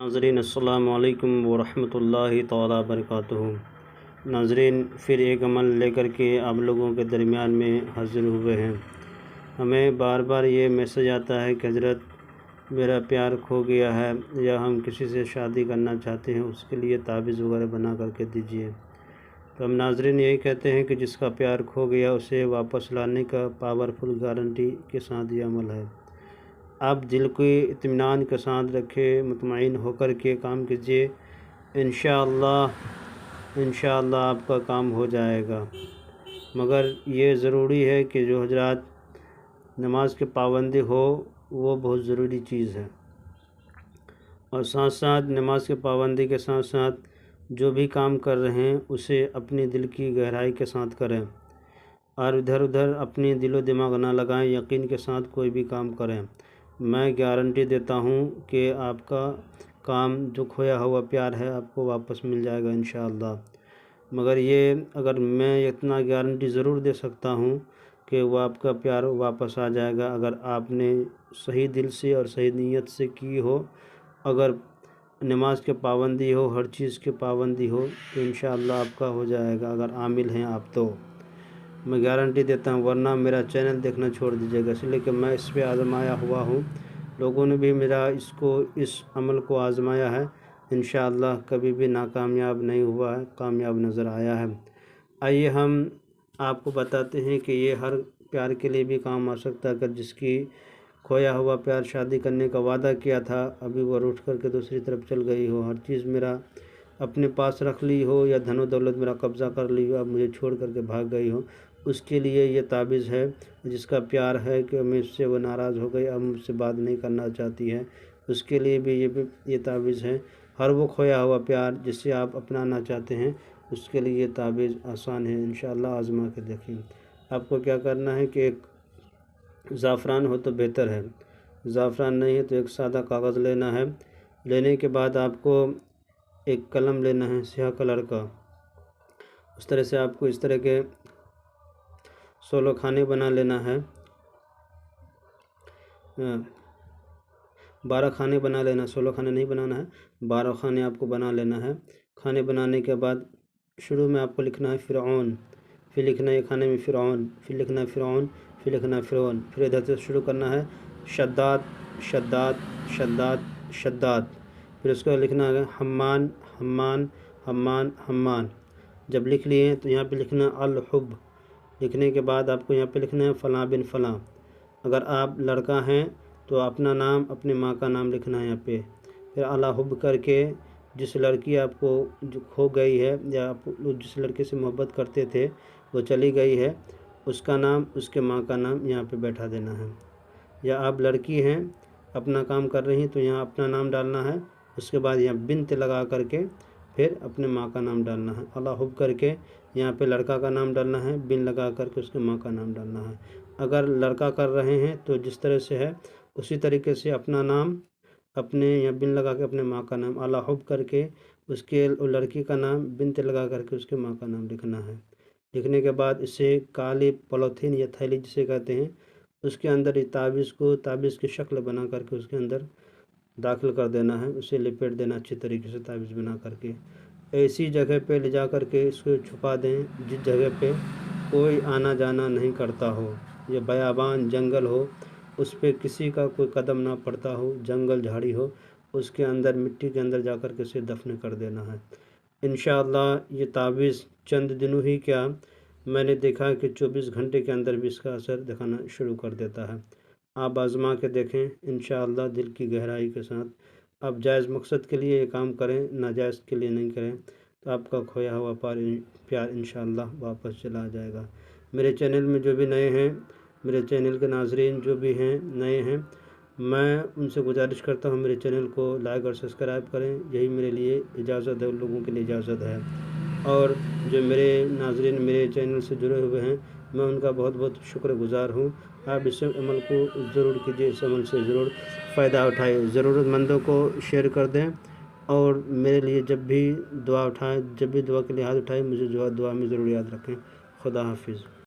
ناظرین السلام علیکم ورحمۃ اللہ تعالیٰ وبرکاتہ۔ ناظرین، پھر ایک عمل لے کر کے آپ لوگوں کے درمیان میں حاضر ہوئے ہیں۔ ہمیں بار بار یہ میسج آتا ہے کہ حضرت میرا پیار کھو گیا ہے یا ہم کسی سے شادی کرنا چاہتے ہیں، اس کے لیے تعویذ وغیرہ بنا کر کے دیجیے۔ تو ہم ناظرین یہی کہتے ہیں کہ جس کا پیار کھو گیا اسے واپس لانے کا پاورفل گارنٹی کے ساتھ یہ عمل ہے۔ آپ دل کو اطمینان کے ساتھ رکھے، مطمئن ہو کر کے کام کیجیے، انشاءاللہ آپ کا کام ہو جائے گا۔ مگر یہ ضروری ہے کہ جو حضرات نماز کے پابندی ہو، وہ بہت ضروری چیز ہے، اور ساتھ ساتھ نماز کے پابندی کے ساتھ ساتھ جو بھی کام کر رہے ہیں اسے اپنی دل کی گہرائی کے ساتھ کریں، اور ادھر ادھر اپنی دل و دماغ نہ لگائیں، یقین کے ساتھ کوئی بھی کام کریں۔ میں گارنٹی دیتا ہوں کہ آپ کا کام جو کھویا ہوا پیار ہے آپ کو واپس مل جائے گا انشاءاللہ۔ مگر یہ اگر میں اتنا گارنٹی ضرور دے سکتا ہوں کہ وہ آپ کا پیار واپس آ جائے گا اگر آپ نے صحیح دل سے اور صحیح نیت سے کی ہو، اگر نماز کے پابندی ہو، ہر چیز کی پابندی ہو، تو انشاءاللہ آپ کا ہو جائے گا اگر عامل ہیں آپ تو۔ میں گارنٹی دیتا ہوں، ورنہ میرا چینل دیکھنا چھوڑ دیجیے گا، اس لیے کہ میں اس پہ آزمایا ہوا ہوں، لوگوں نے بھی اس عمل کو آزمایا ہے، انشاءاللہ کبھی بھی ناکامیاب نہیں ہوا ہے، کامیاب نظر آیا ہے۔ آئیے ہم آپ کو بتاتے ہیں کہ یہ ہر پیار کے لیے بھی کام آ سکتا ہے۔ اگر جس کی کھویا ہوا پیار شادی کرنے کا وعدہ کیا تھا، ابھی وہ روٹھ کر کے دوسری طرف چل گئی ہو، ہر چیز میرا اپنے پاس رکھ لی ہو، یا دھن و دولت میرا قبضہ کر لی ہو، اب مجھے چھوڑ کر کے بھاگ گئی ہو، اس کے لیے یہ تعویذ ہے۔ جس کا پیار ہے کہ مجھ سے وہ ناراض ہو گئی، اب مجھ سے بات نہیں کرنا چاہتی ہے، اس کے لیے بھی یہ تعویذ ہے۔ ہر وہ کھویا ہوا پیار جسے آپ اپنانا چاہتے ہیں، اس کے لیے یہ تعویذ آسان ہے، انشاءاللہ آزما کے دیکھیں۔ آپ کو کیا کرنا ہے کہ ایک زعفران ہو تو بہتر ہے، زعفران نہیں ہے تو ایک سادہ کاغذ لینا ہے۔ لینے کے بعد آپ کو ایک قلم لینا ہے سیاہ کلر کا، اس طرح سے آپ کو اس طرح کے 16 کھانے بنا لینا ہے، 12 کھانے بنا لینا، 16 کھانے نہیں بنانا ہے، 12 کھانے آپ کو بنا لینا ہے۔ کھانے بنانے کے بعد شروع میں آپ کو لکھنا ہے فرعون، پھر لکھنا ہے کھانے میں فرعون، پھر لکھنا ہے فرعون، پھر لکھنا ہے فرعون، پھر ادھر سے شروع کرنا ہے شداد شداد شداد شداد، پھر اس کو لکھنا ہے حمان حمان حمان حمان۔ جب لکھ لیے تو یہاں پہ لکھنا ہے الحب، لکھنے کے بعد آپ کو یہاں پہ لکھنا ہے فلاں بن فلاں۔ اگر آپ لڑکا ہیں تو اپنا نام، اپنے ماں کا نام لکھنا ہے یہاں پہ، پھر الحب کر کے جس لڑکی آپ کو جو کھو گئی ہے، یا آپ جس لڑکے سے محبت کرتے تھے وہ چلی گئی ہے، اس کا نام، اس کے ماں کا نام یہاں پہ بیٹھا دینا ہے۔ یا آپ لڑکی ہیں، اپنا کام کر رہی ہیں، تو یہاں اپنا نام ڈالنا ہے، اس کے بعد یہاں بنت لگا کر کے پھر اپنے ماں کا نام ڈالنا ہے، الحب کر کے یہاں پہ لڑکا کا نام ڈالنا ہے، بن لگا کر کے اس کے ماں کا نام ڈالنا ہے۔ اگر لڑکا کر رہے ہیں تو جس طرح سے ہے اسی طریقے سے اپنا نام، اپنے یا بن لگا کے اپنے ماں کا نام، الحب کر کے اس کے لڑکی کا نام، بنت لگا کر کے اس کے ماں کا نام لکھنا ہے۔ لکھنے کے بعد اسے کالی پولیتھین یا تھیلی جسے کہتے ہیں، اس کے اندر اس تعویذ کی شکل بنا کر کے اس کے اندر داخل کر دینا ہے، اسے لپیٹ دینا اچھی طریقے سے تعویذ بنا کر کے۔ ایسی جگہ پہ لے جا کر کے اس کو چھپا دیں جس جگہ پہ کوئی آنا جانا نہیں کرتا ہو، یہ بیابان جنگل ہو، اس پہ کسی کا کوئی قدم نہ پڑتا ہو، جنگل جھاڑی ہو، اس کے اندر مٹی کے اندر جا کر کے اسے دفن کر دینا ہے۔ انشاءاللہ یہ تعویذ چند دنوں ہی کیا، میں نے دیکھا کہ 24 گھنٹے کے اندر بھی اس کا اثر دکھانا شروع کر دیتا ہے۔ آپ آزما کے دیکھیں انشاءاللہ دل کی گہرائی کے ساتھ۔ آپ جائز مقصد کے لیے یہ کام کریں، ناجائز کے لیے نہیں کریں، تو آپ کا کھویا ہوا پیار انشاءاللہ واپس چلا جائے گا۔ میرے چینل میں جو بھی نئے ہیں، میرے چینل کے ناظرین جو بھی ہیں نئے ہیں، میں ان سے گزارش کرتا ہوں میرے چینل کو لائک اور سبسکرائب کریں، یہی میرے لیے اجازت ہے، ان لوگوں کے لیے اجازت ہے۔ اور جو میرے ناظرین میرے چینل سے جڑے ہوئے ہیں، میں ان کا بہت بہت شکر گزار ہوں۔ آپ اس عمل کو ضرور کیجیے، اس عمل سے ضرور فائدہ اٹھائیں، ضرورت مندوں کو شیئر کر دیں، اور میرے لیے جب بھی دعا اٹھائیں، جب بھی دعا کے لیے ہاتھ اٹھائیں، مجھے دعا میں ضرور یاد رکھیں۔ خدا حافظ۔